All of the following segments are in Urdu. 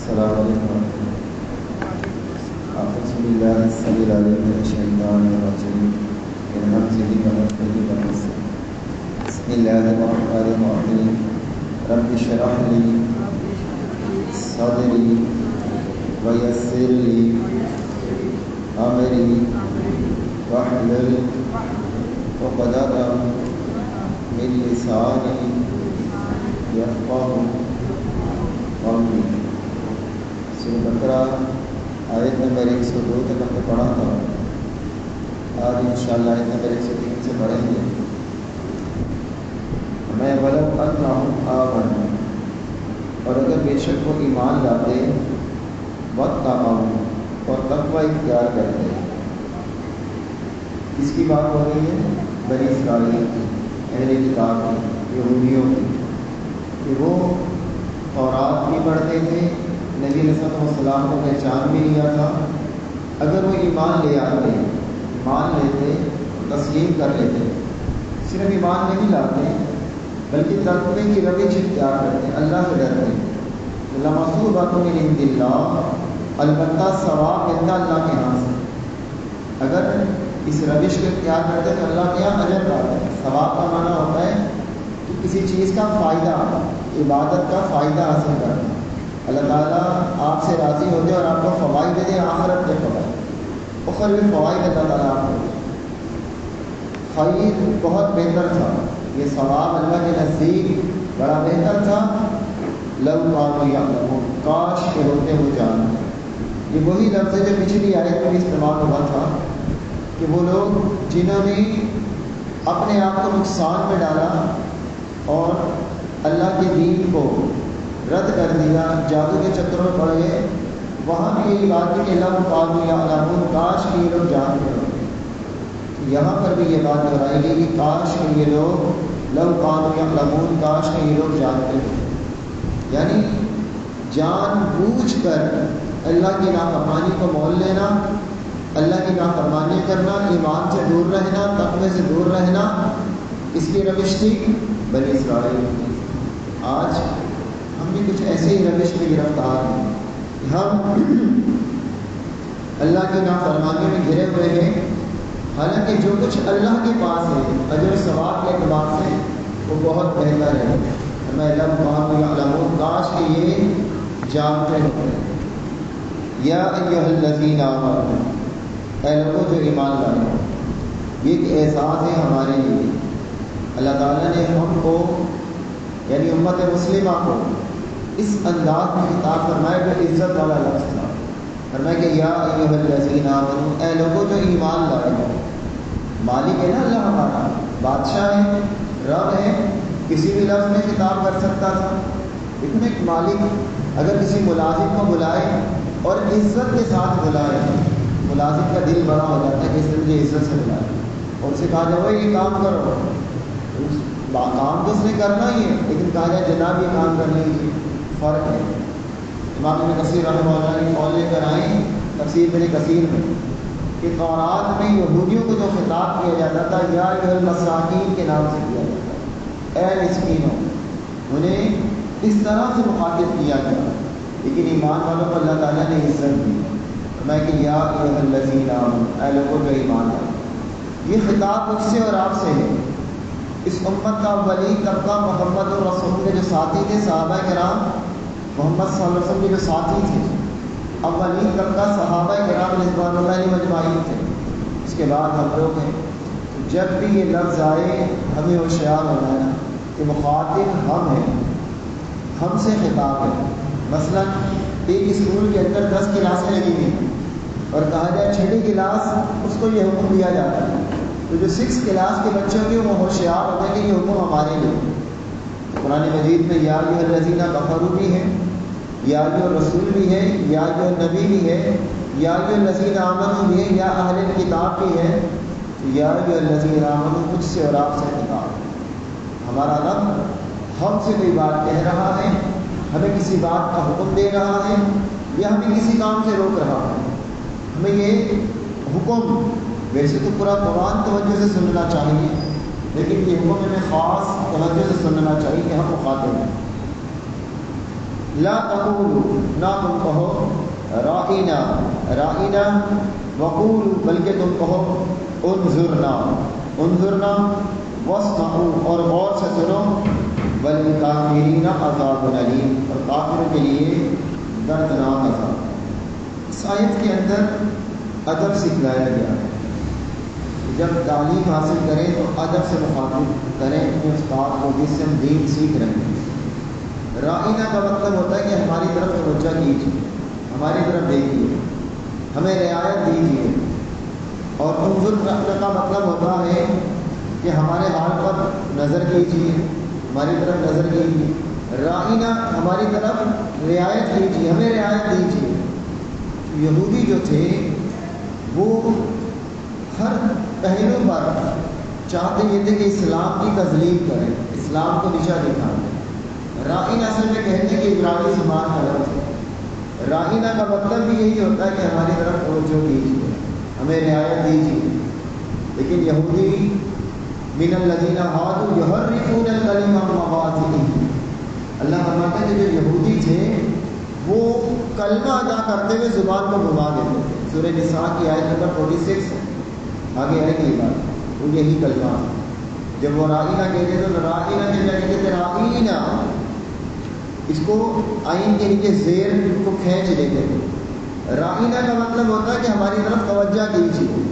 السلام علیکم اعوذ باللہ السمیع العلیم من الشیطان الرجیم من همزه ونفخه ونفثه بسم اللہ الرحمن الرحیم رب اشرح لی صدری ویسر لی امری واحلل عقدۃ من لسانی یفقهوا قولی۔ سورۃ بقرہ آیت نمبر 102 تک ہم نے پڑھا تھا، آج انشاءاللہ آیت نمبر 103 سے پڑھیں گے۔ میں وَلَوْ أَنَّهُمْ آمَنُوا، اور اگر بے شک وہ ایمان لاتے، وَاتَّقَوْا، اور تقوی اختیار کرتے۔ اس کی بات ہو رہی ہے بنی اسرائیل کی، اہل کتاب کی، یہودیوں کی، کہ وہ تورات بھی پڑھتے تھے، نبی علیہ السلام کو پہچان بھی لیا تھا۔ اگر وہ ایمان لے آتے، مان لیتے، تسلیم کر لیتے، صرف ایمان نہیں لاتے بلکہ تقوی کی روش اختیار کرتے، اللہ سے ڈرتے، لَمَثُوبَةٌ مِنْ عِنْدِ اللَّهِ، البتہ ثواب ملتا اللہ کے ہاں سے۔ اگر اس روش کو اختیار کرتے تو اللہ کے یہاں اجر پاتے۔ ثواب کا معنی ہوتا ہے کہ کسی چیز کا فائدہ، عبادت کا فائدہ حاصل کرنا۔ اللہ تعالیٰ آپ سے راضی ہوتے اور آپ کو فوائد دے، آخرت کے فوائد، اخروی فوائد اللہ تعالیٰ آپ کو دے۔ خیر بہت بہتر تھا، یہ ثواب اللہ کے نزدیک بڑا بہتر تھا۔ لَوْ كَانُوا يَعْلَمُونَ، کاش کے ہوتے وہ جانتے۔ یہ وہی لفظ ہے جو پچھلی آیت میں استعمال ہوا تھا کہ وہ لوگ جنہوں نے اپنے آپ کو نقصان میں ڈالا اور اللہ کے دین کو رد کر دیا، جادو کے چکروں میں پڑ گئے، وہاں بھی یہی بات ہے کہ لَوْ كَانُوا يَعْلَمُونَ، کاش کہ یہ لوگ جانتے ہوتے۔ یہاں پر بھی یہ بات دہرائی گئی کہ کاش کہ یہ لوگ لَوْ كَانُوا يَعْلَمُونَ، کاش کہ یہ لوگ جانتے ہوتے۔ یعنی جان بوجھ کر اللہ کی نافرمانی کو مول لینا، اللہ کی نافرمانی کرنا، ایمان سے دور رہنا، تقوی سے دور رہنا، اس کی روش تھی بنی اسرائیل کی۔ آج ہم بھی کچھ ایسے ہی روش میں گرفتار ہیں کہ ہم اللہ کی نافرمانی میں گھرے ہوئے ہیں، حالانکہ جو کچھ اللہ کے پاس ہے اجر و ثواب کے اعتبار سے وہ بہت بہتر ہے۔ میں لَوْ كَانُوا يَعْلَمُونَ، کاش کہ یہ جانتے ہوتے۔ یا ایھا الذین آمنوا، اے لوگوں جو ایمان لائے، یہ ایک اعزاز ہے ہمارے لیے۔ اللہ تعالیٰ نے ہم کو یعنی امت مسلمہ کو اس انداز میں خطاب فرمایا جو عزت والا لفظ تھا۔ فرمایا کہ یا ایھا الذین آمنوا، اے لوگوں جو ایمان لائے ہو۔ مالک ہے نا اللہ ہمارا، بادشاہ ہے، رب ہے، کسی بھی لفظ میں خطاب کر سکتا تھا، لیکن ایک مالک اگر کسی ملازم کو بلائے اور عزت کے ساتھ بلائے، ملازم کا دل بڑا ہو جاتا ہے کہ اس نے مجھے عزت سے بلائے، اور اسے کہا جائے وہ یہ کام کرو، کام تو اس نے کرنا ہی ہے، لیکن کہا جائے جناب یہ کام کرنے کی فرق ہے۔ امام ابن کثیر رحمہ اللہ نے قول لے کر آئیں تفسیر ابن کثیر میں کہ تورات میں یہودیوں کو جو خطاب کیا جاتا تھا یا ایھا المساکین کے نام سے کیا جاتا ہے، اے مسکینوں، انہیں اس طرح سے مخاطب کیا گیا، لیکن ایمان والوں کو اللہ تعالیٰ نے عزت دی۔ میں کہ یا ایھا الذین آمنوا، اے لوگوں جو ایمان لائے۔ یہ خطاب مجھ سے اور آپ سے ہے۔ اس امت کا اولین طبقہ محمد الرسول کے جو ساتھی تھے، صحابہ کرام محمد صلی اللہ علیہ وسلم کے جو ساتھی تھے، اولین طبقہ صحابہ کرام رضوان اللہ علیہم اجمعین تھے، اس کے بعد ہم لوگ ہیں۔ جب بھی یہ لفظ آئے ہمیں ہوشیار ہونا ہے کہ مخاطب ہم ہیں، ہم سے خطاب ہے۔ مثلا ایک اسکول کے اندر 10 کلاسیں لگی ہوئی ہیں اور کہا جائے چھٹی کلاس اس کو یہ حکم دیا جاتا ہے، تو جو 6 کلاس کے بچوں کے وہ ہوشیار ہوتے ہیں کہ یہ حکم ہمارے لیے۔ قرآن مجید میں یا ایھا الذین کفروا بھی ہے، یا ایھا الرسول بھی ہے، یا ایھا النبی بھی ہے، یا ایھا الذین آمنوا بھی ہے، یا اہل کتاب بھی ہے، یا ایھا الذین آمنوا مجھ سے اور آپ سے خطاب۔ ہمارا رب ہم سے کوئی بات کہہ رہا ہے، ہمیں کسی بات کا حکم دے رہا ہے یا ہمیں کسی کام سے روک رہا ہے۔ ہمیں یہ حکم ویسے تو پورا قرآن توجہ سے سننا چاہیے، لیکن یہ حکم ہمیں خاص توجہ سے سننا چاہیے کہ ہم مخاطب ہیں۔ لا تقولوا نہ تم کہو رائنا رائنا وقولوا بلکہ تم کہو انظرنا انظرنا واسمعوا اور غور سے سنو وللکافرین عذاب علیم اور کافروں کے لیے دردناک عذاب۔ اس آیت کے اندر ادب سکھلایا گیا ہے۔ جب تعلیم حاصل کریں تو ادب سے مخاطب کریں اپنے استاد کو جس سے ہم دین سیکھ رہے ہیں۔ رائنا کا مطلب ہوتا ہے کہ ہماری طرف توجہ کیجیے، ہماری طرف دیکھیے، ہمیں رعایت دیجیے، اور انظر کا مطلب ہوتا ہے کہ ہمارے حال پر نظر کیجیے، ہماری طرف نظر کیجیے۔ رائنا ہماری طرف رعایت کیجیے، ہمیں رعایت دیجیے۔ یہودی جو تھے وہ ہر پہلو پر چاہتے یہ تھے کہ اسلام کی تذلیل کریں، اسلام کو نیچا دکھائیں۔ رائنا اصل میں کہنے کی عبرانی زبان کا لفظ ہے۔ رائنا کا مطلب بھی یہی ہوتا ہے کہ ہماری طرف توجہ کیجیے، ہمیں رعایت دیجیے۔ لیکن یہودی من الذین ہادوا یحرفون الکلم عن مواضعہ، اللہ فرماتا ہے کہ جو یہودی تھے وہ کلمہ ادا کرتے ہوئے زبان کو گھما دیتے تھے۔ سورہ نساء کی آیت نمبر 46 آگے آئے گی بات، وہ یہی کلمہ جب وہ رائنا کہتے تو رائنا کے جگہ کہتے رائنا، اس کو آئین کے نیچے زیر کو کھینچ لیتے تھے۔ رائنا کا مطلب ہوتا ہے کہ ہماری طرف توجہ کیجیے۔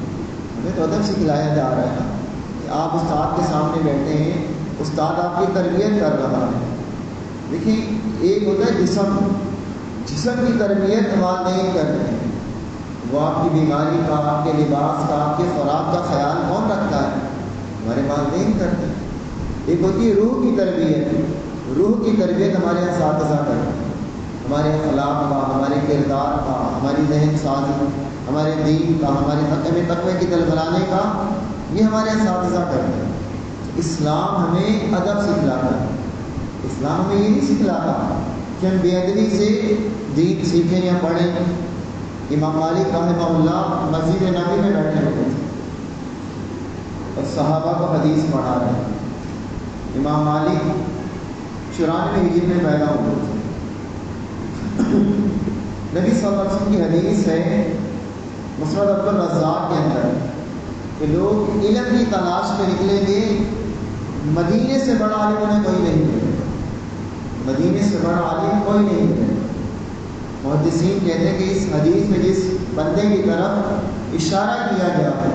ہمیں تو ادب سکھلایا جا رہا ہے کہ آپ استاد کے سامنے بیٹھے ہیں، استاد آپ کی تربیت کر رہا ہے۔ دیکھیں ایک ہوتا ہے جسم کی تربیت والدین کر رہے ہیں، وہ آپ کی بیماری کا، آپ کے لباس کا، آپ کے خوراک کا خیال کون رکھتا ہے؟ ہمارے والدین کرتے ہیں۔ ایک ہوتی ہے روح کی تربیت، روح کی تربیت ہمارے اساتذہ کرتے ہیں، ہمارے اخلاق کا، ہمارے کردار کا، ہماری ذہن سازی، ہمارے دین کا، ہمارے تقوی کی طرف لانے کا، یہ ہمارے اساتذہ کرتے ہیں۔ اسلام ہمیں ادب سکھلاتا ہے، اسلام ہمیں یہ نہیں سکھلاتا کہ ہم بے ادبی سے دین سیکھیں یا پڑھیں۔ امام مالک رحمہ اللہ مسجد نبی میں بیٹھے ہوتے تھے اور صحابہ کو حدیث پڑھا رہے ہیں۔ امام مالک 94 ہجری میں پیدا ہوئے تھے۔ نبی صلی اللہ علیہ وسلم کی حدیث ہے مسند عبد الرزاق کے اندر کہ لوگ علم کی تلاش میں نکلیں گے، مدینے سے بڑا عالم انہیں کوئی نہیں ہے، مدینے سے بڑا عالم کوئی نہیں ہے۔ محدثین کہتے ہیں کہ اس حدیث میں جس بندے کی طرف اشارہ کیا گیا ہے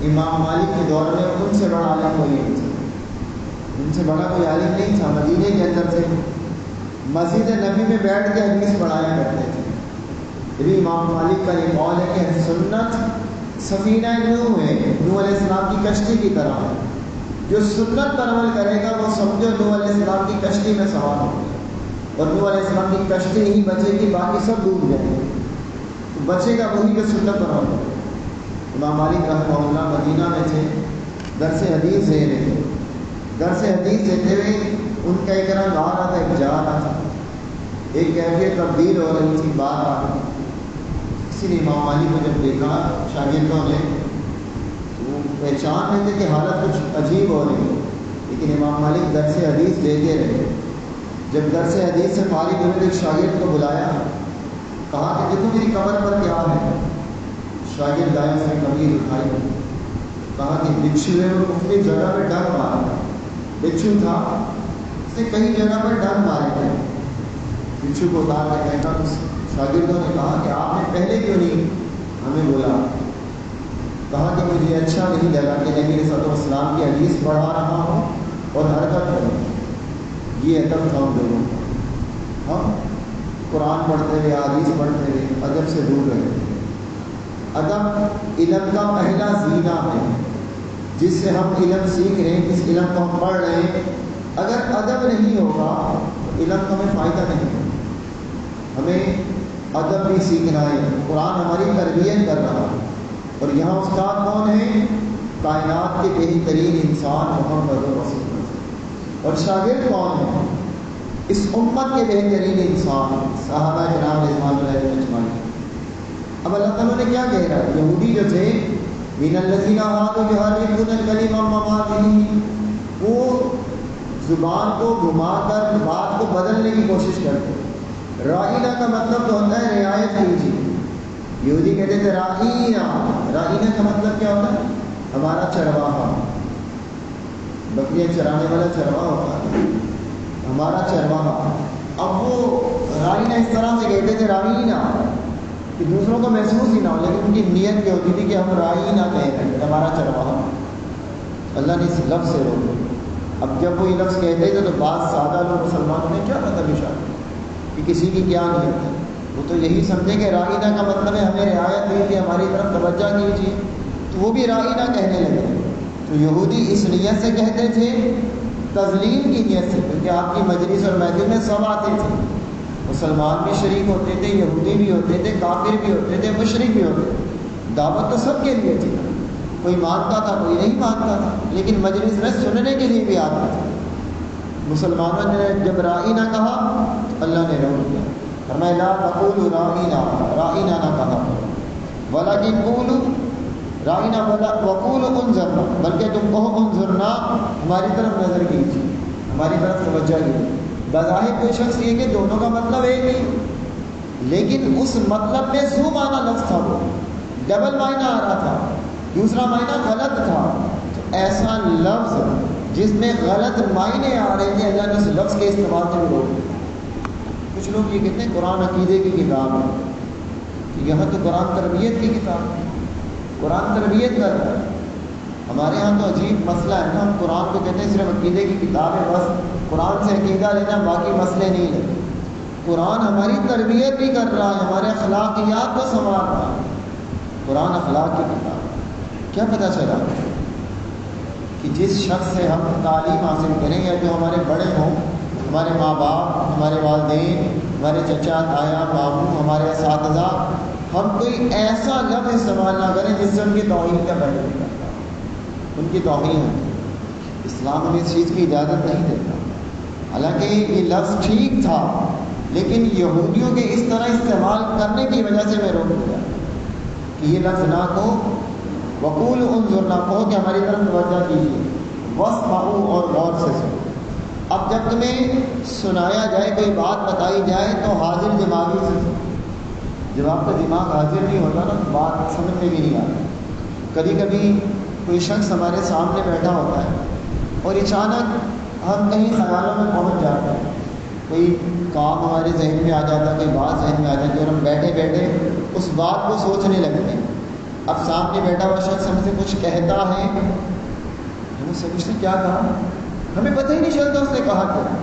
امام مالک کے دور میں ان سے بڑا عالم کوئی نہیں تھا، ان سے بڑا کوئی عالم نہیں تھا۔ مدینے کے اندر سے مسجد نبی میں بیٹھ کے حدیث پڑھایا کرتے تھے۔ یہ امام مالک کا یہ قول ہے کہ سنت سفینہ نوح ہے، نوح علیہ السلام کی کشتی کی طرح ہے۔ جو سنت پر عمل کرے گا وہ سمجھو نوح علیہ السلام کی کشتی میں سوار ہوگا، اور نوح علیہ السلام کی کشتی نہیں بچے گی، باقی سب ڈوب جائیں گے، تو بچے گا وہی جو سنت پر عمل کرے۔ امام مالک رحمہ اللہ مدینہ میں تھے، درس حدیث دے رہے تھے، درس حدیث دیتے ہوئے ان کا ایک رنگ آ رہا تھا، ایک جا رہا تھا، ایک کیفیت تبدیل ہو رہی تھی، بات آ رہی۔ کسی نے امام مالک کو جب دیکھا شاگردوں نے، وہ پہچان رہے تھے کہ حالت کچھ عجیب ہو رہی ہے، لیکن امام مالک درس حدیث دیتے رہے۔ جب درس حدیث سے فارغ ہوئے تو ایک شاگرد کو بلایا، کہا کہ دیکھو میری کمر پر کیا ہے۔ شاگرد دائیں سے کمیر اٹھائی، کہا کہ بچھو ہے، وہ مختلف جگہ پہ ڈنگ مارا، بچھو تھا، اس نے کئی جگہ پر ڈنگ مارے تھے۔ بچھو کو اتار کے پھینکا۔ شاگردوں نے کہا کہ آپ نے پہلے کیوں نہیں ہمیں بولا؟ کہا کہ مجھے اچھا نہیں لگا کہ نبی صلی اللہ علیہ وسلم کی حدیث پڑھا رہا ہوں اور حرکت کروں، یہ ادب تھا ان لوگوں کا۔ ہم قرآن پڑھتے ہوئے، حدیث پڑھتے ہوئے ادب سے دور رہے تھے۔ ادب علم کا پہلا زینہ ہے، جس سے ہم علم سیکھ رہے ہیں، جس علم کو ہم پڑھ رہے ہیں، اگر ادب نہیں ہوگا تو علم کا ہمیں فائدہ نہیں ہوگا۔ ہمیں ادب بھی سیکھنا ہے، قرآن ہماری تربیت کر رہا ہے، اور یہاں استاد کون ہیں؟ کائنات کے بہترین انسان محمد رسول اللہ۔ اور شاگرد کون ہیں؟ اس امت کے بہترین انسان صحابہ کرام رضوان اللہ علیہم اجمعین۔ اب اللہ تعالیٰ نے کیا کہہ رہا ہے؟ یہودی جو تھے من الذین ہادوا یحرفون الکلم عن مواضعہ، وہ زبان کو گھما کر بات کو بدلنے کی کوشش کرتے ہیں۔ رائنا کا مطلب تو ہوتا ہے رعایت کیجیے. یہودی کہتے تھے رائنا. رائنا کا مطلب کیا ہوتا ہے؟ ہمارا چرواہا. بکریاں چرانے والا چرواہا ہوتا ہے، ہمارا چرواہا. اب وہ رائنا اس طرح سے کہتے تھے رائنا کہ دوسروں کو محسوس ہی نہ ہو، لیکن ان کی نیت یہ ہوتی تھی کہ ہم رائنا کہہ رہے ہیں، ہمارا چرواہا. اللہ نے اس لفظ سے روکا. اب جب وہ یہ لفظ کہتے تھے تو بعض سادہ لوگ مسلمانوں نے کیا پتہ بشا کہ کسی کی کیا نیت ہے. وہ تو یہی سمجھے کہ رائنا کا مطلب ہے ہمیں رعایت دیجیے، ہماری طرف توجہ کیجیے، تو وہ بھی رائنا کہنے لگے. تو یہودی اس نیت سے کہتے تھے، تذلیل کی نیت سے، کیونکہ آپ کی مجلس اور محفل میں سب آتے تھے. مسلمان بھی شریک ہوتے تھے، یہودی بھی ہوتے تھے، کافر بھی ہوتے تھے، مشرک بھی ہوتے تھے. دعوت تو سب کے لیے تھی، کوئی مانتا تھا کوئی نہیں مانتا تھا، لیکن مجلس میں سننے کے لیے بھی آتے تھے. مسلمانوں نے جب رائنا کہا اللہ نے روک دیا. فرمایا لا تقولوا رائنا، رائنا نہ کہا، ولکن قولوا رائنا وقولوا انظرنا، بلکہ تم کہو انظرنا، ہماری طرف نظر کیجیے، ہماری طرف توجہ کیجیے. بظاہر کوئی شخص یہ کہ دونوں کا مطلب ایک ہی، لیکن اس مطلب میں ذو معنی لفظ تھا، وہ ڈبل معنی آ رہا تھا، دوسرا معنی غلط تھا. تو ایسا لفظ جس میں غلط معنی آ رہے تھے اللہ نے اس لفظ کے استعمال سے بھی روک دیا. کچھ لوگ یہ کہتے ہیں قرآن عقیدے کی کتاب ہے، کہ یہاں تو قرآن تربیت کی کتاب ہے، قرآن تربیت کر رہا ہے. ہمارے ہاں تو عجیب مسئلہ ہے نا، ہم قرآن کو کہتے ہیں صرف عقیدے کی کتاب ہے، بس قرآن سے عقیدہ لینا، باقی مسئلے نہیں لیتے. قرآن ہماری تربیت بھی کر رہا ہے، ہمارے اخلاقیات کو سنوار رہا ہے. قرآن اخلاق کی کتاب ہے. کیا پتہ چلا کہ جس شخص سے ہم تعلیم حاصل کریں یا جو ہمارے بڑے ہوں، ہمارے ماں باپ، ہمارے والدین، ہمارے چچا تایا ماموں، ہمارے اساتذہ، ہم کوئی ایسا لفظ استعمال نہ کریں جس سے ان کی توہین کا بیان کرتا، ان کی توہین ہوتی. اسلام ہمیں اس چیز کی اجازت نہیں دیتا. حالانکہ یہ لفظ ٹھیک تھا، لیکن یہودیوں کے اس طرح استعمال کرنے کی وجہ سے میں روک دیا کہ یہ لفظ نہ کہو. وقول انظرنا، کہو کہ ہماری طرف توجہ کیجیے. واسمعوا، اور غور سے سنو. اب جب تمہیں سنایا جائے، کوئی بات بتائی جائے تو حاضر دماغی سے سنو. جب آپ کا دماغ حاضر نہیں ہوتا نا تو بات سمجھ میں بھی نہیں آتی. کبھی کبھی کوئی شخص ہمارے سامنے بیٹھا ہوتا ہے اور اچانک ہم کہیں خیالوں میں پہنچ جاتے ہیں، کوئی کام ہمارے ذہن میں آ جاتا ہے، کوئی بات ذہن میں آ جاتی ہے اور ہم بیٹھے بیٹھے اس بات کو سوچنے لگتے ہیں. اب سامنے بیٹھا ہوا شخص ہم سے کچھ کہتا ہے، ہم اس سے کچھ نے کیا کہا، ہمیں پتہ ہی نہیں چلتا اس نے کہا کیا.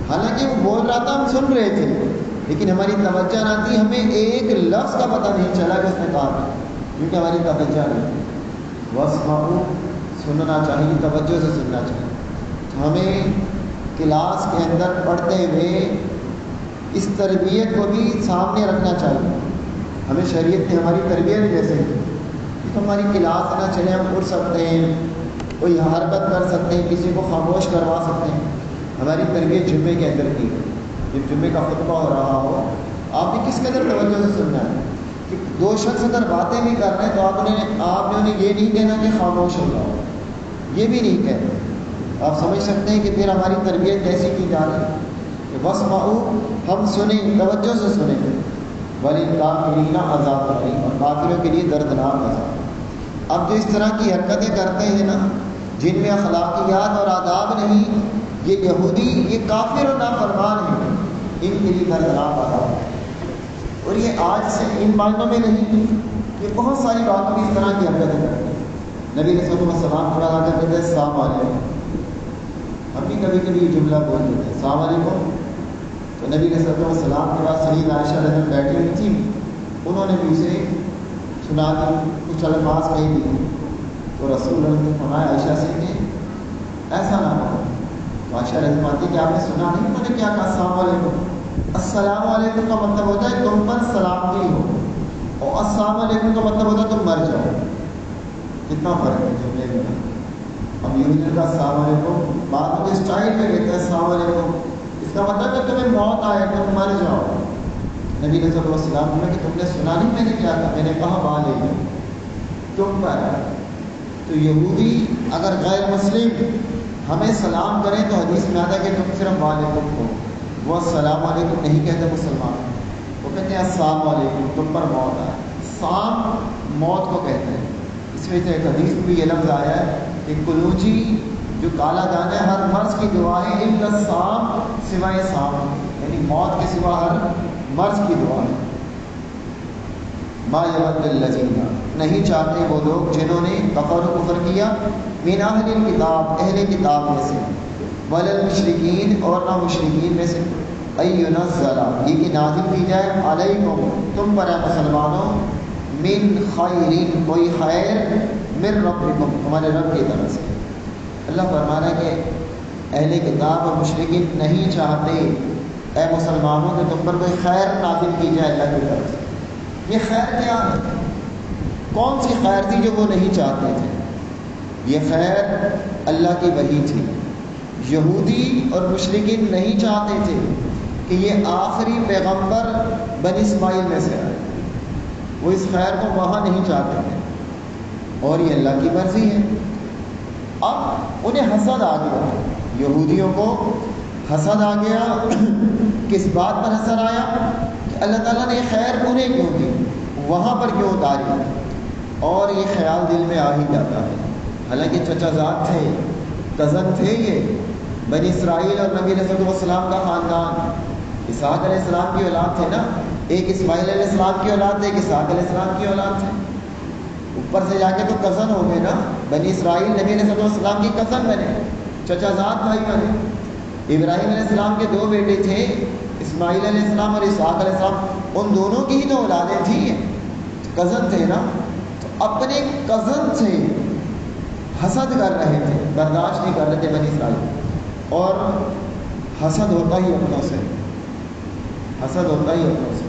حالانکہ وہ بول رہا تھا، ہم سن رہے تھے، لیکن ہماری توجہ نہ تھی، ہمیں ایک لفظ کا پتہ نہیں چلا کہ اس نے کہا تھا، کیونکہ ہماری توجہ نہیں تھی. واسمعوا، سننا چاہیے، توجہ سے سننا چاہیے. ہمیں کلاس کے اندر پڑھتے ہوئے اس تربیت کو بھی سامنے رکھنا چاہیے. ہمیں شریعت نے ہماری تربیت جیسے کہ ہماری کلاس نہ چلے، ہم اٹھ سکتے ہیں، کوئی حرکت کر سکتے ہیں، کسی کو خاموش کروا سکتے ہیں. ہماری تربیت جمعے کے اندر کی، جب جمعے کا خطبہ ہو رہا ہو، آپ نے کس قدر توجہ سے سننا ہے. کہ دو شخص اگر باتیں بھی کر رہے ہیں تو آپ نے انہیں یہ نہیں کہنا کہ خاموش ہو جاؤ، یہ بھی نہیں کہنا. آپ سمجھ سکتے ہیں کہ پھر ہماری تربیت کیسی کی جا رہی ہے. کہ واسمعوا، ہم سنیں، توجہ سے سنیں. وَلِلْكَافِرِينَ عَذَابٌ أَلِيمٌ، اور کافروں کے لیے دردناک عذاب. اب جو اس طرح کی حرکتیں کرتے ہیں نا، جن میں اخلاقیات اور آداب نہیں، یہ یہودی، یہ کافر اور نافرمان ہیں، ان کے لیے دردناک عذاب. اور یہ آج سے ان باتوں میں نہیں، یہ بہت ساری باتوں میں اس طرح کی حرکتیں کرتے ہیں. نبی صلی اللہ علیہ وسلم پڑھا کرتے تھے السلام علیکم. ہم بھی کبھی کبھی یہ جملہ بول دیتے ہیں السلام علیکم. تو نبی صلی اللہ علیہ وسلم کے بعد سیدہ عائشہ رضی اللہ بیٹھی ہوئی تھی، انہوں نے بھی اسے سنا دی، کچھ الفاظ کہہ دی. تو رسول اللہ نے فرمایا عائشہ سے کہ ایسا نہ ہو. تو عائشہ رضی اللہ عنہا کہ آپ نے سنا نہیں انہوں نے کیا کہا السلام علیکم. السلام علیکم کا مطلب ہوتا ہے تم پر سلامتی ہو، اور السلام علیکم کا مطلب ہوتا ہے تم مر جاؤ. کتنا فرق ہے جملے میں. اب یوں کا السلام علیکم بات کو اسٹائل میں کہتے ہیں السلام علیکم، اس کا مطلب ہے تمہیں موت آئے، تم مر جاؤ. نبی صلی اللہ علیہ وسلم نے کہ تم نے سنا نہیں میں نے کیا کہا، میں نے کہا والے تم پر. تو یہودی اگر غیر مسلم ہمیں سلام کریں تو حدیث میں آتا ہے کہ تم صرف والے تم ہو، وہ السلام علیکم نہیں کہتے مسلمان، وہ کہتے ہیں السلام علیکم، تم پر موت آئے۔ سام موت کو کہتے ہیں۔ اس وجہ سے ایک حدیث میں بھی یہ لفظ آیا ہے کہ قنوجی جو کالا دانا ہے ہر مرض کی دعا ہے الا السام، سوائے سام، یعنی موت کے سوا ہر مرض کی دعا ہے۔ ما یود الذین، نہیں چاہتے وہ لوگ جنہوں نے کفر و کفر کیا، من اہل الکتاب، اہل کتاب میں سے، ولا المشرکین، اور نہ مشرکین میں سے، اینزل، یہ کہ نازل کی جائے، علیکم، تم پر مسلمانوں، من خیر، کوئی خیر، من ربکم، تمہارے رب کی طرف سے۔ اللہ فرمانا کہ اہل کتاب اور مشرکین نہیں چاہتے اے مسلمانوں کہ تم پر کوئی خیر نازل کی جائے اللہ کی طرف سے۔ یہ خیر کیا ہے؟ کون سی خیر تھی جو وہ نہیں چاہتے تھے؟ یہ خیر اللہ کی وحی تھی۔ یہودی اور مشرکین نہیں چاہتے تھے کہ یہ آخری پیغمبر بنی اسماعیل میں سے آئے، وہ اس خیر کو وہاں نہیں چاہتے تھے، اور یہ اللہ کی مرضی ہے۔ اب انہیں حسد آ گیا، یہودیوں کو حسد آ گیا۔ کس بات پر حسد آیا؟ کہ اللہ تعالیٰ نے خیر انہیں کیوں دی، وہاں پر کیوں اتاری؟ اور یہ خیال دل میں آ ہی جاتا ہے۔ حالانکہ چچا زاد تھے، کزن تھے، یہ بنی اسرائیل اور نبی علیہ السلام کا خاندان، اسحاق علیہ السلام کی اولاد تھے نا، ایک اسماعیل علیہ السلام کی اولاد تھے، ایک اسحاق علیہ السلام کی اولاد تھے، اوپر سے جا کے تو کزن ہو گئے نا، بنی اسرائیل نبی علیہ السلام کی کزن بنے، چچا زاد بھائی بنے۔ ابراہیم علیہ السلام کے دو بیٹے تھے، اسماعیل علیہ السلام اور اسحاق علیہ السلام، ان دونوں کی ہی تو اولادیں تھیں، کزن تھے نا، تو اپنے کزن سے حسد کر رہے تھے، برداشت نہیں کر رہے تھے بنی اسرائیل۔ اور حسد ہوتا ہی اپنوں سے، حسد ہوتا ہی اپنوں سے،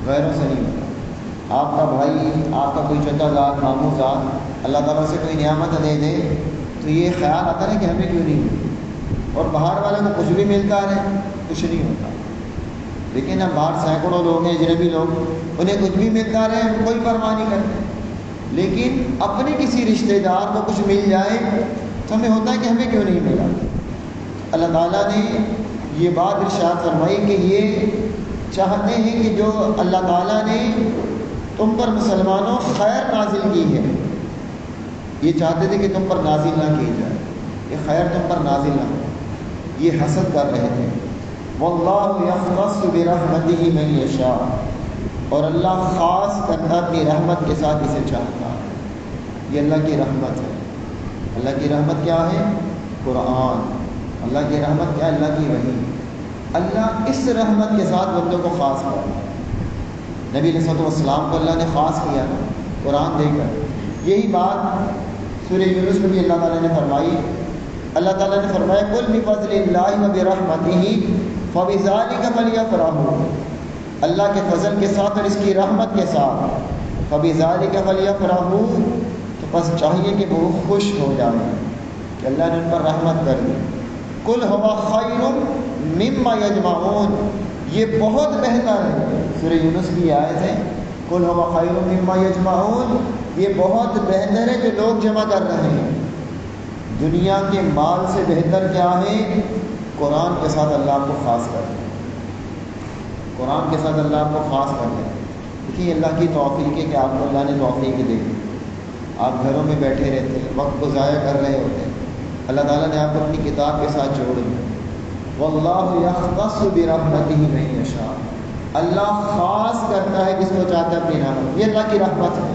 غیروں سے نہیں ہوتا۔ آپ کا بھائی، آپ کا کوئی چچا زاد، ماموں زاد اللہ تعالیٰ سے کوئی نعمت دے دے تو یہ خیال آتا ہے کہ ہمیں کیوں نہیں ملی، اور باہر والے کو کچھ بھی ملتا ہے کچھ نہیں ہوتا۔ لیکن اب باہر سینکڑوں لوگ ہیں، اجنبی لوگ، انہیں کچھ بھی ملتا رہے ہم کوئی پرواہ نہیں کرتے، لیکن اپنے کسی رشتہ دار کو کچھ مل جائے تو ہمیں ہوتا ہے کہ ہمیں کیوں نہیں ملا۔ اللہ تعالیٰ نے یہ بات ارشاد فرمائی کہ یہ چاہتے ہیں کہ جو اللہ تعالیٰ نے تم پر مسلمانوں خیر نازل کی ہے، یہ چاہتے تھے کہ تم پر نازل نہ کی جائے، یہ خیر تم پر نازل نہ ہو، یہ حسد کر رہے تھے۔ واللہ یختص برحمتہ من یشاء، اور اللہ خاص کرتا اپنی رحمت کے ساتھ اسے چاہتا ہے۔ یہ اللہ کی رحمت ہے۔ اللہ کی رحمت کیا ہے؟ قرآن۔ اللہ کی رحمت کیا ہے؟ اللہ کی وحی۔ اللہ اس رحمت کے ساتھ بندوں کو خاص کرتا ہے۔ نبی علیہ السلام کو اللہ نے خاص کیا نا قرآن دے کر۔ یہی بات سورہ یونس میں بھی اللہ تعالیٰ نے فرمائی۔ اللہ تعالیٰ نے فرمایا قل بفضل اللہ وبرحمتہ فبذلک فلیفرحوا، اللہ کے فضل کے ساتھ اور اس کی رحمت کے ساتھ، فبذلک فلیفرحوا، تو بس چاہیے کہ وہ خوش ہو جائیں کہ اللہ نے ان پر رحمت کر دی۔ قل هو خیر مما یجمعون، یہ بہت بہتر ہے، سورہ یونس کی آیت ہے، قل هو خیر مما یجمعون، یہ بہت بہتر ہے جو لوگ جمع کر رہے ہیں۔ دنیا کے مال سے بہتر کیا ہے؟ قرآن کے ساتھ اللہ آپ کو خاص کر دے، قرآن کے ساتھ اللہ آپ کو خاص کر دے۔ دیکھیے اللہ کی توفیق ہے کہ آپ کو اللہ نے توفیق دے دی، آپ گھروں میں بیٹھے رہتے ہیں، وقت کو ضائع کر رہے ہوتے ہیں، اللہ تعالیٰ نے آپ کو اپنی کتاب کے ساتھ جوڑ دیا۔ واللہ یختص برحمتہ من یشاء، اللہ خاص کرتا ہے جس کو چاہتا ہے اپنی رحمت۔ یہ اللہ کی رحمت ہے،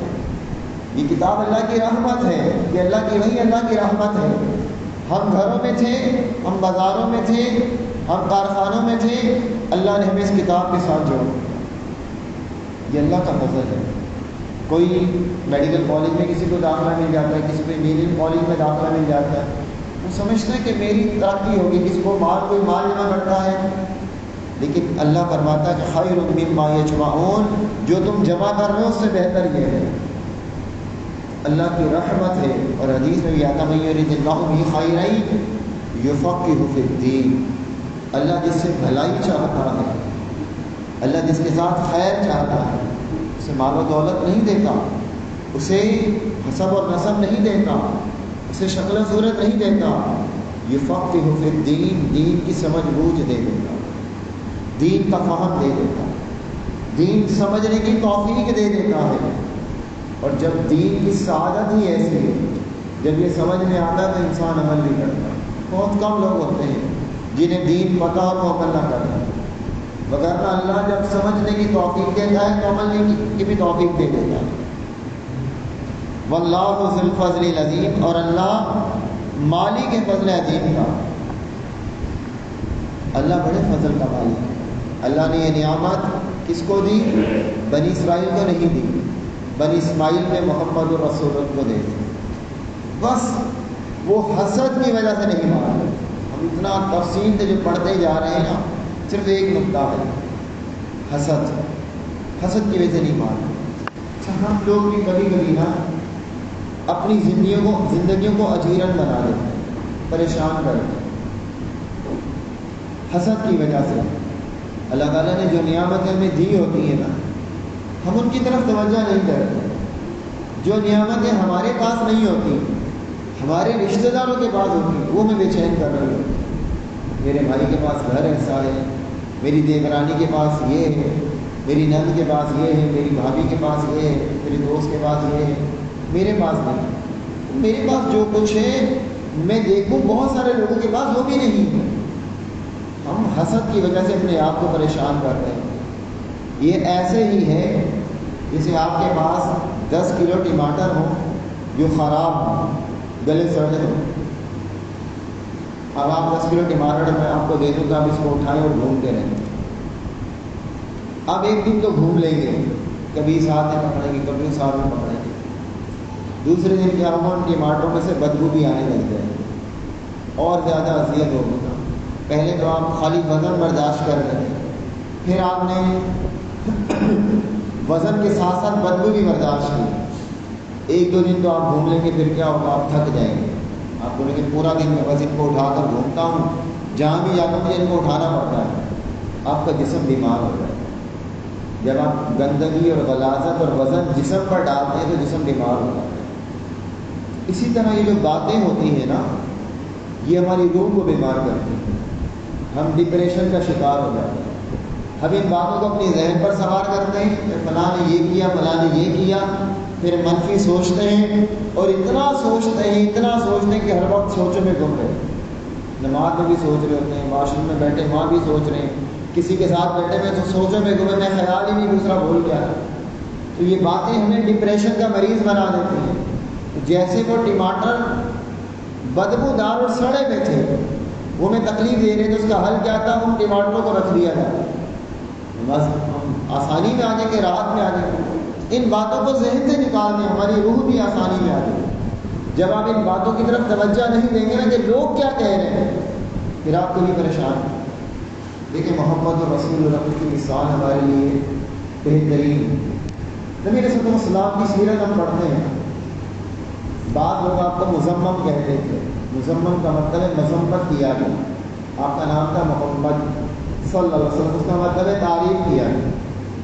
یہ کتاب اللہ کی رحمت ہے، یہ اللہ کی وحی اللہ کی رحمت ہے۔ ہم گھروں میں تھے، ہم بازاروں میں تھے، ہم کارخانوں میں تھے، اللہ نے ہمیں اس کتاب کے ساتھ جوڑ دیا۔ یہ اللہ کا فضل ہے۔ کوئی میڈیکل کالج میں کسی کو داخلہ مل جاتا ہے، کسی کو انجینئرنگ کالج میں داخلہ مل جاتا ہے، وہ سمجھتے ہیں کہ میری ترقی ہوگی، کسی کو کوئی مال جمع کرتا ہے، لیکن اللہ فرماتا ہے کہ خیر مما یجمعون، جو تم جمع کر رہے ہو اس سے بہتر یہ ہے۔ اللہ کی رحمت ہے، اور حدیث میں بھی آتا من یرید اللہ بہ خیرا یفقہہ فی الدین، اللہ جس سے بھلائی چاہتا ہے، اللہ جس کے ساتھ خیر چاہتا ہے، اسے مال و دولت نہیں دیتا، اسے حسب اور نسب نہیں دیتا، اسے شکل و صورت نہیں دیتا، یفقہہ فی الدین، دین کی سمجھ بوجھ دے دیتا۔ دین کا فہم دے دیتا ہے، دین سمجھنے کی توفیق دے دیتا ہے۔ اور جب دین کی سعادت ہی ایسی ہے، جب یہ سمجھ میں آتا ہے تو انسان عمل بھی کرتا ہے۔ بہت کم لوگ ہوتے ہیں جنہیں دین پتہ اور وہ عمل نہ کرتے، وگرنہ اللہ جب سمجھنے کی توفیق دیتا ہے تو عمل کی بھی توفیق دے دیتا ہے۔ واللہ ذو الفضل العظیم، اور اللہ مالک فضل عظیم کا، اللہ بڑے فضل کا مالک ہے۔ اللہ نے یہ نعمت کس کو دی؟ بنی اسرائیل کو نہیں دی، بنی اسماعیل میں محمد الرسول کو دے دی۔ بس وہ حسد کی وجہ سے نہیں مانا۔ ہم اتنا تفصیل سے جو پڑھتے جا رہے ہیں نا، صرف ایک نقطہ ہے، حسد کی وجہ سے نہیں مانا۔ اچھا، ہم لوگ بھی کبھی کبھی نا اپنی زندگیوں کو اجیرن بنا دیتے ہیں، پریشان کرتے ہیں حسد کی وجہ سے۔ اللہ تعالیٰ نے جو نعمتیں ہمیں دی ہوتی ہیں نا، ہم ان کی طرف توجہ نہیں کرتے۔ جو نعمتیں ہمارے پاس نہیں ہوتی، ہمارے رشتہ داروں کے پاس ہوتی ہیں، وہ ہمیں بے چین کر رہی ہوتی ہے۔ میرے بھائی کے پاس گھر ایسا ہے، میری دیورانی کے پاس یہ ہے، میری نند کے پاس یہ ہے، میری بھابھی کے پاس یہ ہے، میرے دوست کے پاس یہ ہے، میرے پاس نہیں۔ میرے پاس جو کچھ ہے میں دیکھوں بہت سارے لوگوں کے پاس وہ بھی نہیں ہے۔ ہم حسد کی وجہ سے اپنے آپ کو پریشان کرتے ہیں۔ یہ ایسے ہی ہے جیسے آپ کے پاس 10 کلو ٹماٹر ہوں جو خراب ہوں، گلے سڑے ہوں۔ اب آپ 10 کلو ٹماٹر میں آپ کو دے دوں تو آپ اس کو اٹھائیں اور گھومتے رہیں۔ اب ایک دن تو گھوم لیں گے، کبھی ساتھ میں پکڑیں گے، کبھی ساتھ میں پکڑیں گے۔ دوسرے دن کیا ہوگا، ان ٹماٹروں میں سے بدبو بھی آنے لگ جائے گی اور زیادہ اذیت ہوگی۔ پہلے تو آپ خالی وزن برداشت کر رہے تھے، پھر آپ نے وزن کے ساتھ ساتھ بدبو بھی برداشت کی۔ ایک دو دن تو آپ گھوم لیں گے، پھر کیا ہوگا، آپ تھک جائیں گے۔ آپ بولیں گے پورا دن میں بس ان کو اٹھا کر گھومتا ہوں، جہاں بھی جاتا ہوں مجھے ان کو اٹھانا پڑتا ہے۔ آپ کا جسم بیمار ہو جائے گا۔ جب آپ گندگی اور غلاظت اور وزن جسم پر ڈالتے ہیں تو جسم بیمار ہو جاتا ہے۔ اسی طرح یہ جو باتیں ہوتی ہیں نا، یہ ہماری روح کو بیمار کرتی ہیں، ہم ڈپریشن کا شکار ہو جاتے ہیں۔ ہم ان باتوں کو اپنی ذہن پر سوار کرتے ہیں کہ فلاں نے یہ کیا، فلاں نے یہ کیا، پھر منفی سوچتے ہیں اور اتنا سوچتے ہیں کہ ہر وقت سوچوں میں گم رہے۔ نماز میں بھی سوچ رہے ہوتے ہیں، واش روم میں بیٹھے وہاں بھی سوچ رہے ہیں، کسی کے ساتھ بیٹھے ہوئے تو سوچوں میں گمے، میں خیال ہی نہیں دوسرا بول کیا ہے۔ تو یہ باتیں ہمیں ڈپریشن کا مریض بنا دیتی ہیں۔ جیسے وہ ٹماٹر بدبو دار اور سڑے ہوئے تھے، وہ ہمیں تکلیف دے رہے تھے، اس کا حل کیا تھا؟ ان ٹماٹروں کو رکھ دیا جائے، بس ہم آسانی میں آ جائیں گے، راحت میں آ جائیں گے۔ ان باتوں کو ذہن سے نکال دیں، ہماری روح بھی آسانی میں آ جائے گی۔ جب آپ ان باتوں کی طرف توجہ نہیں دیں گے نا کہ لوگ کیا کہہ رہے ہیں، پھر آپ کو بھی پریشان ہیں۔ دیکھیں محمد رسول اللہ کی مثال ہمارے لیے بہترین۔ نبی علیہ الصلوۃ والسلام کی سیرت ہم پڑھتے ہیں، بعض لوگ آپ کو مذمم کہتے تھے۔ مذمم کا مطلب ہے مذمت کیا گیا۔ آپ کا نام تھا محمد صلی اللہ علیہ وسلم، اس کا مطلب ہے تعریف کیا گیا،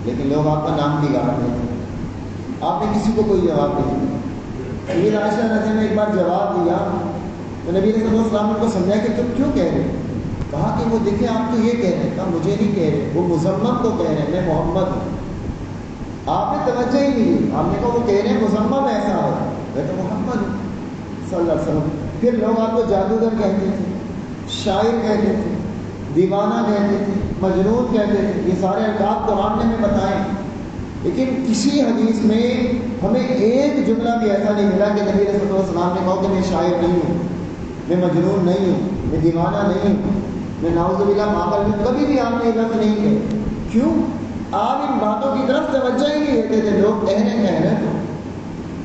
لیکن لوگ آپ کا نام بگاڑتے تھے۔ آپ نے کسی کو کوئی جواب نہیں دیا۔ سید عائشہ رضی اللہ عنہا نے ایک بار جواب دیا تو نبی علیہ الصلوۃ والسلام نے کو سمجھایا کہ تم کیوں کہہ رہے ہیں؟ کہا کہ وہ دیکھیں آپ تو یہ کہہ رہے ہیں۔ کہا مجھے نہیں کہہ رہے، وہ مذمم کو کہہ رہے ہیں، میں محمد ہوں۔ آپ نے توجہ ہی نہیں دی، آپ نے کہا وہ کہہ رہے ہیں مذمم ایسا ہے، میں تو محمد ہوں صلی اللہ علیہ وسلم۔ پھر لوگ آپ کو جادوگر کہتے تھے، شاعر کہتے تھے، دیوانہ کہتے تھے، مجنون کہتے تھے، یہ سارے القاب قرآن نے ہمیں بتائے، لیکن کسی حدیث میں ہمیں ایک جملہ بھی ایسا نہیں ملا کہ نبی رسول اللہ صلی اللہ علیہ وسلم نے کہا کہ میں شاعر نہیں ہوں، میں مجنون نہیں ہوں، میں دیوانہ نہیں ہوں، میں نعوذ باللہ پاگل ہوں۔ کبھی بھی آپ نے یہ لفظ نہیں کہے۔ کیوں؟ آپ ان باتوں کی طرف توجہ ہی نہیں دیتے تھے، لوگ کہہ رہے ہیں۔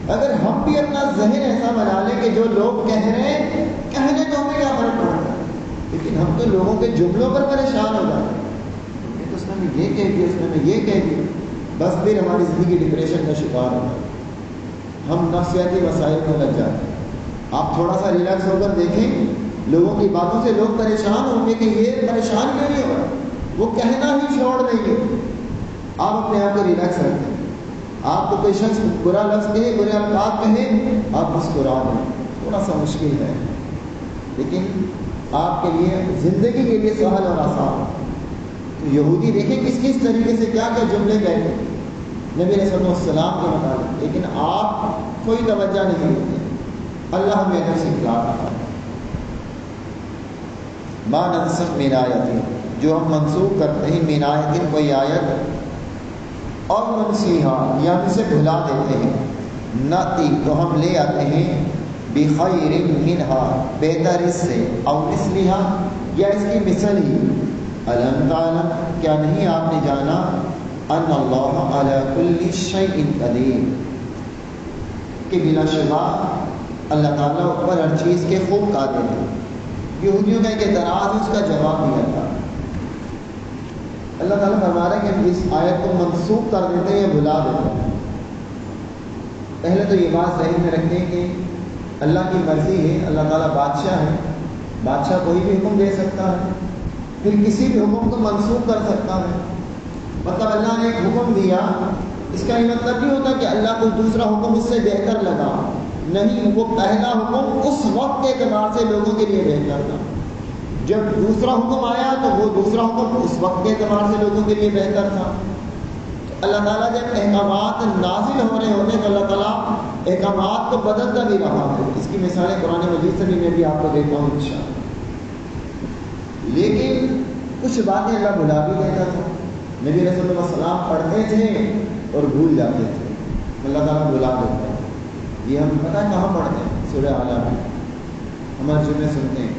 اگر ہم بھی اپنا ذہن ایسا بنا لیں کہ جو لوگ کہہ رہے ہیں کہنے تو ہمیں کیا فرق پڑتا ہے، لیکن ہم تو لوگوں کے جملوں پر پریشان ہو جاتے ہیں، تو اس نے یہ کہہ دیا، اس نے یہ کہہ دیا، بس پھر ہماری زندگی ڈپریشن کا شکار ہوتا ہے، ہم نفسیاتی وسائل میں لگ جاتے ہیں۔ آپ تھوڑا سا ریلیکس ہو کر دیکھیں، لوگوں کی باتوں سے لوگ پریشان ہوں گے کہ یہ پریشان کیوں نہیں ہو رہا، وہ کہنا ہی چھوڑ دیں گے۔ آپ اپنے آپ کو ریلیکس رکھیں، آپ کو کوئی شخص برا لفظ کہے، برے الفاظ کہے، آپ مسکرا دیں، تھوڑا سا مشکل ہے لیکن آپ کے لیے زندگی کے لیے سہل اور آسان۔ یہودی دیکھیں کس طریقے سے کیا جملے کہتے ہیں نبی علیہ السلام کے متعلق، لیکن آپ کوئی توجہ نہیں دیتے۔ اللہ ہمیں ادب سے خلاف رہا ہے۔ ما ننسخ من آیت، جو ہم منسوخ کرتے ہیں من آیت کوئی آیت، اور منسیہا یا ہم اسے بھلا دیتے ہیں، ناتی تو ہم لے آتے ہیں بخیر منہا بہتر اس سے، او مثلہا یا اس کی مثل ہی۔ الم تعلم کیا نہیں آپ نے جانا ان اللہ علی کل شیء قدیر کہ بلا شبہ اللہ تعالیٰ اوپر ہر چیز کے خوب قادر ہے۔ یہودیوں کا ایک اعتراض اس کا جواب دیا تھا۔ اللہ تعالیٰ فرما رہا ہے کہ ہم اس آیت کو منسوخ کر دیتے ہیں یا بھلا دیتے ہیں۔ پہلے تو یہ بات ذہن میں رکھیں کہ اللہ کی مرضی ہے، اللہ تعالیٰ بادشاہ ہے، بادشاہ کوئی بھی حکم دے سکتا ہے، پھر کسی بھی حکم کو منسوخ کر سکتا ہے۔ مطلب اللہ نے ایک حکم دیا، اس کا یہ مطلب نہیں ہوتا کہ اللہ کو دوسرا حکم اس سے بہتر لگا، نہیں، وہ پہلا حکم اس وقت کے اعتبار سے لوگوں کے لیے بہتر تھا۔ جب دوسرا حکم آیا تو وہ دوسرا حکم اس وقت کے اعتبار سے لوگوں کے لیے بہتر تھا۔ اللہ تعالیٰ جب احکامات نازل ہو رہے ہوتے تو اللہ تعالیٰ احکامات کو بدلتا بھی رہا ہے۔ اس کی مثالیں قرآن مجید سے بھی میں بھی آپ کو دیتا ہوں انشاءاللہ۔ لیکن کچھ باتیں اللہ بھلا بھی دیتا تھا۔ نبی علیہ السلام پڑھتے تھے اور بھول جاتے تھے، اللہ تعالیٰ بھلا دیتا ہے۔ یہ ہم پتہ کہاں پڑھتے ہیں؟ سورہ اعلیٰ میں ہمارے جملے سنتے ہیں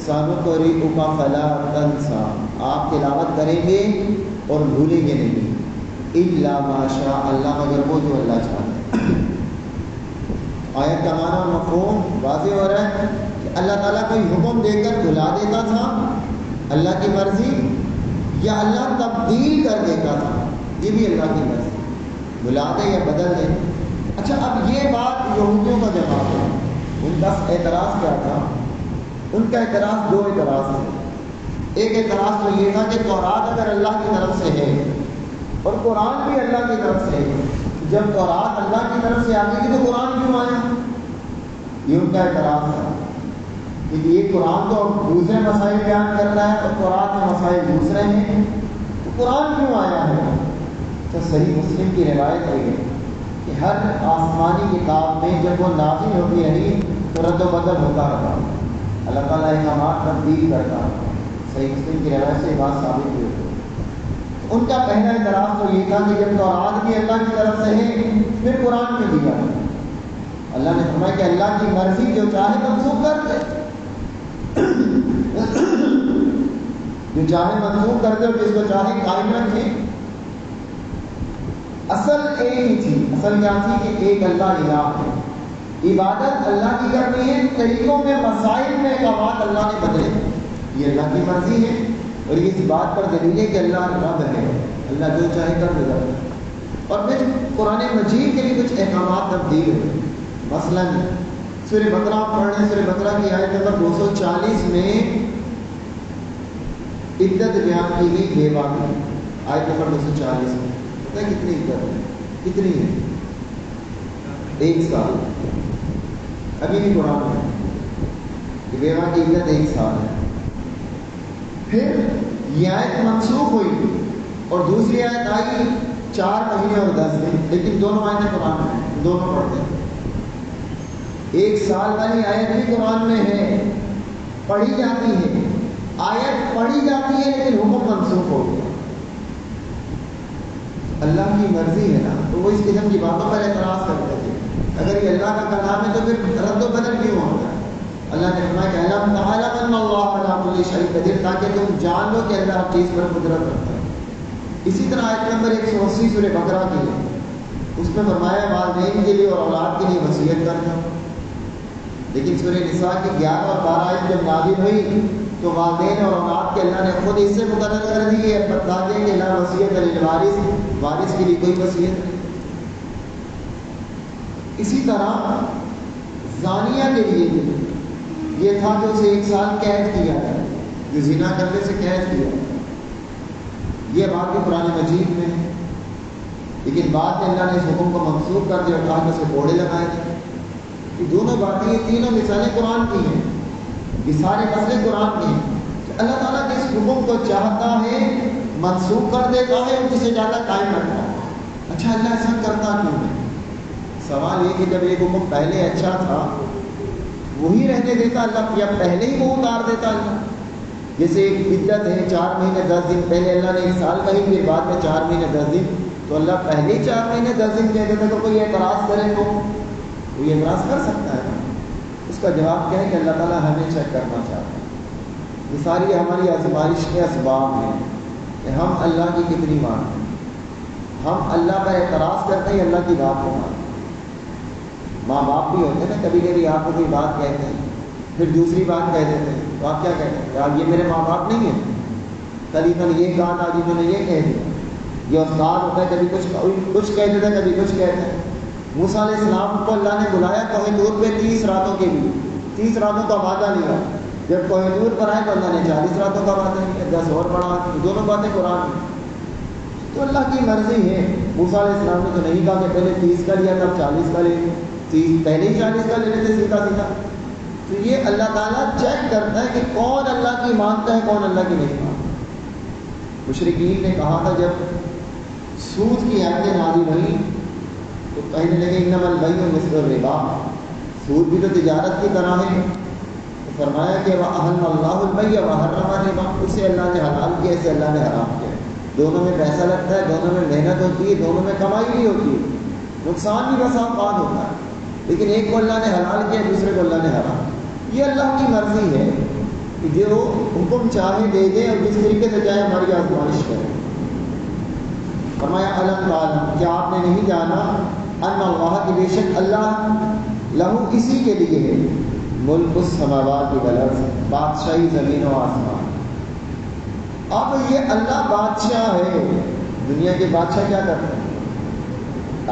سَنُقْرِئُكَ فَلَا تَنْسَىٰ، آپ تلاوت کریں گے اور بھولیں گے نہیں، اِلَّا مَا شَاءَ اللہ، مگر وہ جو اللہ چاہتا ہے۔ آیت کا معنی اور مفہوم واضح ہو رہا ہے کہ اللہ تعالیٰ کوئی حکم دے کر بھلا دیتا تھا، اللہ کی مرضی، یا اللہ تبدیل کر دیتا تھا، یہ بھی اللہ کی مرضی، بھلا دے یا بدل دے۔ اچھا، اب یہ بات یہودیوں کا جواب ہے۔ ان کا اعتراض کیا تھا؟ ان کا اعتراض دو اعتراض تھے۔ ایک اعتراض تو یہ تھا کہ تورات اگر اللہ کی طرف سے ہے اور قرآن بھی اللہ کی طرف سے ہے، جب تورات اللہ کی طرف سے آتی تھی تو قرآن کیوں آیا؟ یہ ان کا اعتراض تھا کہ یہ قرآن تو دوسرے مسائل بیان کرتا ہے اور تورات میں مسائل دوسرے ہیں، تو قرآن کیوں آیا ہے؟ تو صحیح مسلم کی روایت ہے کہ ہر آسمانی کتاب میں جب وہ نازل ہوتی رہی تو رد و بدل ہوتا رہا، اللہ تعالیٰ احکامات تبدیل کرتا رہا۔ صحیح مسلم کی روایت سے بات ثابت ہوئی۔ ان کا پہلا اعتراض تو یہ تھا کہ جب تورات بھی اللہ کی طرف سے ہے پھر قرآن میں دیا، اللہ نے فرمایا کہ اللہ کی مرضی جو چاہے منسوخ کر دے، جو چاہے منسوخ کر دے اور جس کو چاہے قائم رکھے۔ اصل ایک ہی تھی، اصل کیا تھی کہ ایک اللہ الہ ہے، عبادت اللہ کی کرنی ہے، طریقوں میں مسائل میں احکامات اللہ نے بدلے، یہ اللہ کی مرضی ہے، اور یہ اس بات پر دلیل ہے کہ اللہ رب ہے، اللہ جو چاہے کر دے گا۔ اور پھر قرآن مجید کے بھی کچھ احکامات تبدیل ہوئے، مثلا سورہ بقرہ پڑھ رہے ہیں، سورہ بقرہ کی آیت نمبر 240 میں عدت بیان کی گئی بیوہ کی، آیت نمبر 240 میں پتہ ہے کتنی عدت ہے؟ کتنی ہے؟ 1 سال۔ ابھی بھی قرآن ہے کہ بیوہ کی عدت 1 سال ہے۔ پھر یہ آیت منسوخ ہوئی اور دوسری آیت آئی 4 مہینے اور 10 دن، لیکن دونوں آیتیں قرآن میں ہیں، دونوں پڑھتے ہیں۔ 1 سال والی آیت بھی قرآن میں ہے، پڑھی جاتی ہے، آیت پڑھی جاتی ہے، لیکن حکم منسوخ ہو گیا۔ اللہ کی مرضی ہے نا، تو وہ اس قسم کی باتوں پر اعتراض کرتے تھے۔ اگر یہ اللہ کا کلام ہے تو پھر رد و بدل کیوں ہوتا ہے؟ اللہ نے فرمایا کہ علم تعلم ان اللہ علی کل شیء قدیر، تاکہ تم جان لو کہ اللہ ہر چیز پر قدرت رکھتا ہے۔ اسی طرح آیت نمبر 180 سورہ بقرہ کی ہے، اس میں فرمایا والدین کے لیے اور اولاد کے لیے وصیت کرنا۔ لیکن سورہ نساء کی 11 اور 12 آیت جب نازل ہوئی تو والدین اور اولاد کے اللہ نے خود اس سے مقرر کر دی ہے، بتا دیا کہ لا وصیت للوارث، وارث کے لیے کوئی وصیت نہیں۔ اسی طرح زانیہ کے لیے بھی یہ تھا کہ اسے 1 سال قید کیا جائے، جو زنا کرنے سے قید کیا، یہ بات بھی قرآن مجید میں ہے۔ لیکن بعد میں اللہ نے اس حکم کو منسوخ کر دیا اور کہا کہ اسے کوڑے لگائے تھے۔ یہ دونوں باتیں، یہ تینوں مثالیں قرآن کی ہیں، یہ سارے مسئلے قرآن کے ہیں کہ اللہ تعالیٰ جس حکم کو چاہتا ہے منسوخ کر دیتا ہے اور جسے زیادہ قائم رکھتا ہے۔ اچھا اللہ ایسا کرتا کیوں ہے؟ سوال یہ کہ جب ایک حکم پہلے اچھا تھا وہی رہنے دیتا اللہ، یا پہلے ہی وہ اتار دیتا اللہ؟ جیسے ایک عدت ہے 4 مہینے 10 دن، پہلے اللہ نے 1 سال کہی، پھر بعد میں 4 مہینے 10 دن، تو اللہ پہلے ہی 4 مہینے 10 دن کہہ دیتا تو کوئی اعتراض کرے تو کوئی اعتراض کر سکتا ہے؟ اس کا جواب کیا ہے کہ اللہ تعالیٰ ہمیں چیک کرنا چاہتا ہے۔ یہ ساری ہماری آزمائش کے اسباب ہیں کہ ہم اللہ کی کتنی مانتے ہیں۔ ہم اللہ پر اعتراض کرتے ہیں، اللہ کی بات کو مانتے ہیں۔ ماں باپ بھی ہوتے ہیں نا، کبھی کبھی آپ کو کوئی بات کہتے ہیں پھر دوسری بات کہہ دیتے ہیں، تو آپ کیا کہتے ہیں؟ یار یہ میرے ماں باپ نہیں ہیں، کل انہوں نے یہ کہا تھا، جنہوں نے یہ کہہ دیا۔ یہ استاد ہوتا ہے، کبھی کچھ کہہ دیتا ہے، کبھی کچھ کہتے ہیں۔ موسیٰ علیہ السلام کو اللہ نے بلایا کوہ طور پہ 30 راتوں کے لیے، 30 راتوں کا وعدہ لیا۔ جب کوہ طور پر آئے تو اللہ نے 40 راتوں کا وعدہ لیا، 10 اور بڑھا، دونوں باتیں قرآن میں۔ تو اللہ کی مرضی ہے۔ موسیٰ علیہ السلام نے تو نہیں کہا کہ پہلے 30 کا لیا تب 40 کا لے، 30 پہلے ہی 40 کا لے لیتے سیدھا سیدھا۔ تو یہ اللہ تعالیٰ چیک کرتا ہے کہ کون اللہ کی مانتا ہے، کون اللہ کی نہیں مانتا۔ مشرکین نے کہا تھا جب سود کی آیتیں نازل ہوئی تو کہنے لگے انما البیع مثل الربا، سود بھی تو تجارت کی طرح ہے۔ تو فرمایا کہ وَأَحَلَّ اللَّهُ الْبَيْعَ وَحَرَّمَ الرِّبَا، اسے اللہ نے حلال کیا، اسے اللہ نے حرام کیا۔ دونوں میں پیسہ لگتا ہے، دونوں میں محنت ہوتی ہے، دونوں میں کمائی بھی ہوتی ہے، نقصان بھی بس اوقات ہوتا ہے، لیکن ایک کو اللہ نے حلال کیا، دوسرے کو اللہ نے حرام۔ یہ اللہ کی مرضی ہے کہ جو حکم چاہے دے دے اور جس طریقے سے چاہے ہماری آزمائش کرے۔ فرمایا الم تعلم، کیا آپ نے نہیں جانا، ان اللہ کی بے شک اللہ لہو اسی کے لیے ہے، ملک السماوات والارض، بادشاہی زمین و آسمان۔ اب یہ اللہ بادشاہ ہے، دنیا کے بادشاہ کیا کرتے ہیں؟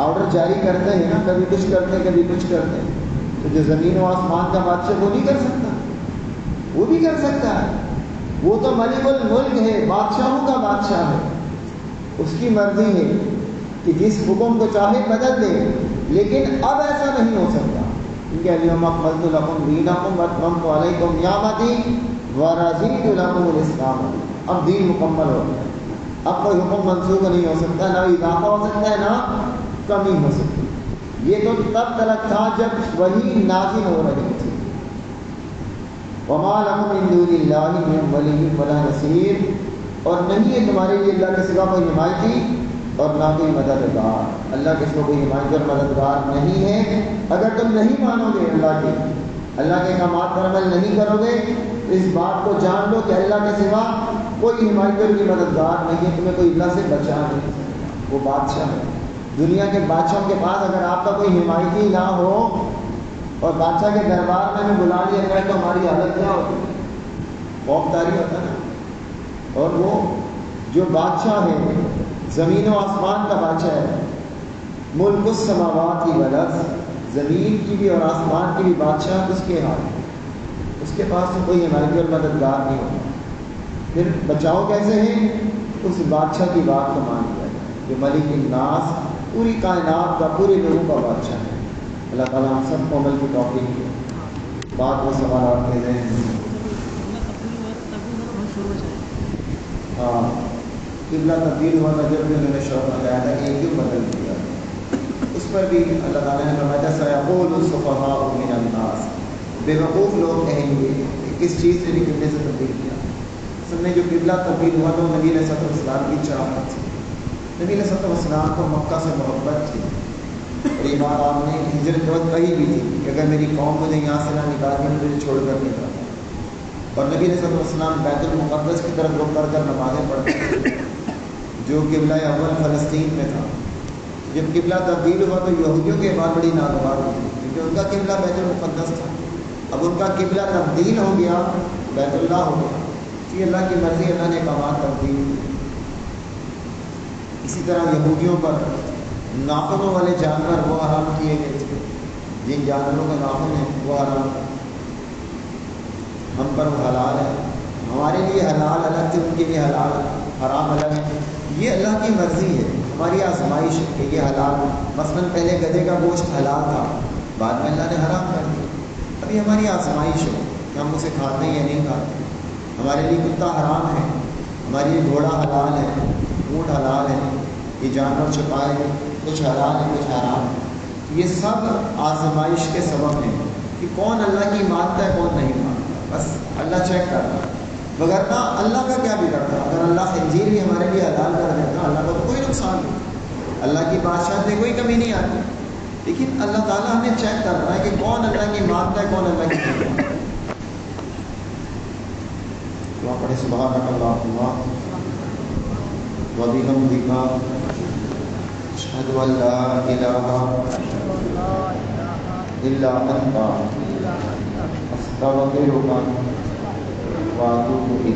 آرڈر جاری کرتے ہیں نا، کبھی کچھ کرتے ہیں کبھی کچھ کرتے ہیں۔ تو جو زمین و آسمان کا بادشاہ وہ نہیں کر سکتا؟ وہ بھی کر سکتا ہے، وہ تو ملک الملک ہے، بادشاہوں کا بادشاہ ہے۔ اس کی مرضی ہے کہ جس حکم کو چاہے بدل دے، لیکن اب ایسا نہیں ہو سکتا کیونکہ الیوم اکملت لکم دینکم واتممت علیکم نعمتی ورضیت لکم الاسلام، اب دین مکمل ہو گیا، اب کوئی حکم منسوخ نہیں ہو سکتا، نہ اضافہ ہو سکتا ہے نہ کمی ہو سکتی۔ یہ تو تب تلک تھا جب وہی نازل ہو رہی تھی۔ وما لکم من دون اللہ من ولی ولا نصیر، اور نہیں ہے تمہارے لیے اللہ کے سوا کوئی حمایتی اور نہ کوئی مددگار۔ اللہ کے سوا کوئی حمایتی اور مددگار نہیں ہے۔ اگر تم نہیں مانو گے اللہ کے احکامات پر عمل نہیں کرو گے، اس بات کو جان لو کہ اللہ کے سوا کوئی حمایتی اور کوئی مددگار نہیں ہے، تمہیں کوئی اللہ سے بچا نہیں سکتا۔ وہ بادشاہ ہے، دنیا کے بادشاہوں کے پاس اگر آپ کا کوئی حمایتی نہ ہو اور بادشاہ کے دربار میں ہمیں بلا لیا جائے تو ہماری حالت کیا ہوتی ہے؟ خوف طاری ہوتا ہے نا۔ اور وہ جو بادشاہ ہے زمین و آسمان کا بادشاہ ہے، ملک السماوات والارض، زمین کی بھی اور آسمان کی بھی بادشاہ اس کے ہاتھ ہے، اس کے پاس تو کوئی حمایتی اور مددگار نہیں ہوتا۔ پھر بچاؤ کیسے ہے؟ اس بادشاہ کی بات کو مان لیا جائے جو ملک الناس، پوری کائنات کا، پورے لوگوں کا بادشاہ ہے۔ اللہ تعالیٰ ہم سب کو عمل کی توفیق دے۔ بات وہ سوالات کے ذہن ہاں قبلہ تبدیل ہوا تھا جب بھی انہوں نے شوق لگایا تھا کہ کیوں بدل دیا، اس پر بھی اللہ تعالیٰ نے فرمایا تھا سیقول السفہاء من الناس، بے وقوف لوگ کہیں گے کس چیز سے بھی قبلے سے تبدیل کیا۔ اصل میں جو قبلہ تبدیل ہوا تو نبی علیہ السلام کی چاہت تھی، نبی علیہ السلام کو مکہ سے محبت تھی، اور یہ بات آپ نے ہجرت کے وقت کہی بھی تھی کہ اگر میری قوم مجھے یہاں سے نہ نکال کے مجھے چھوڑ کر نہیں جاتا۔ اور نبی علیہ السلام بیت المقدس کی طرف رخ کر نمازیں پڑھتے تھے جو قبلہ اول فلسطین میں تھا۔ جب قبلہ تبدیل ہوا تو یہودیوں کے بعد بڑی ناگوار ہوئی کیونکہ ان کا قبلہ بیت المقدس تھا، اب ان کا قبلہ تبدیل ہو گیا، بیت اللہ ہو گیا۔ یہ اللہ کی مرضی، اللہ نے احکامات تبدیل کی۔ اسی طرح یہودیوں پر ناخنوں والے جانور وہ حرام کیے گئے تھے، جن جانوروں کا ناخن ہے وہ حرام ہے، ہم پر وہ حلال ہے، ہمارے لیے حلال الگ تھے، ان کے لیے حلال حرام الگ ہے۔ یہ اللہ کی مرضی ہے، ہماری آزمائش ہے کہ یہ حلال، مثلاً پہلے گدھے کا گوشت حلال تھا، بعد میں اللہ نے حرام کر دیا۔ ابھی ہماری آزمائش ہے کہ ہم اسے کھاتے ہیں یا نہیں کھاتے۔ ہمارے لیے کتا حرام ہے، ہماری یہ گھوڑا حلال ہے، اونٹ حلال ہے، یہ جانور چھپائے کچھ حلال ہے کچھ حرام ہے۔ یہ سب آزمائش کے سبب ہیں کہ کون اللہ کی مانتا ہے کون نہیں مانتا، بس اللہ چیک کرتا ہے۔ وگرنہ اللہ کا کیا بگڑتا، اگر اللہ خنزیر بھی ہمارے لیے حلال کر دیتا اللہ کا تو کوئی نقصان نہیں، اللہ کی بادشاہت میں کوئی کمی نہیں آتی۔ لیکن اللہ تعالیٰ ہمیں چیک کر رہا ہے کہ کون اللہ کی مانتا ہے کون اللہ کی نہیں مانتا۔ دعا پڑھے سبحانک اللہم و بحمدک اشہد ان لا الہ الا انت استغفرک و اتوب الیک۔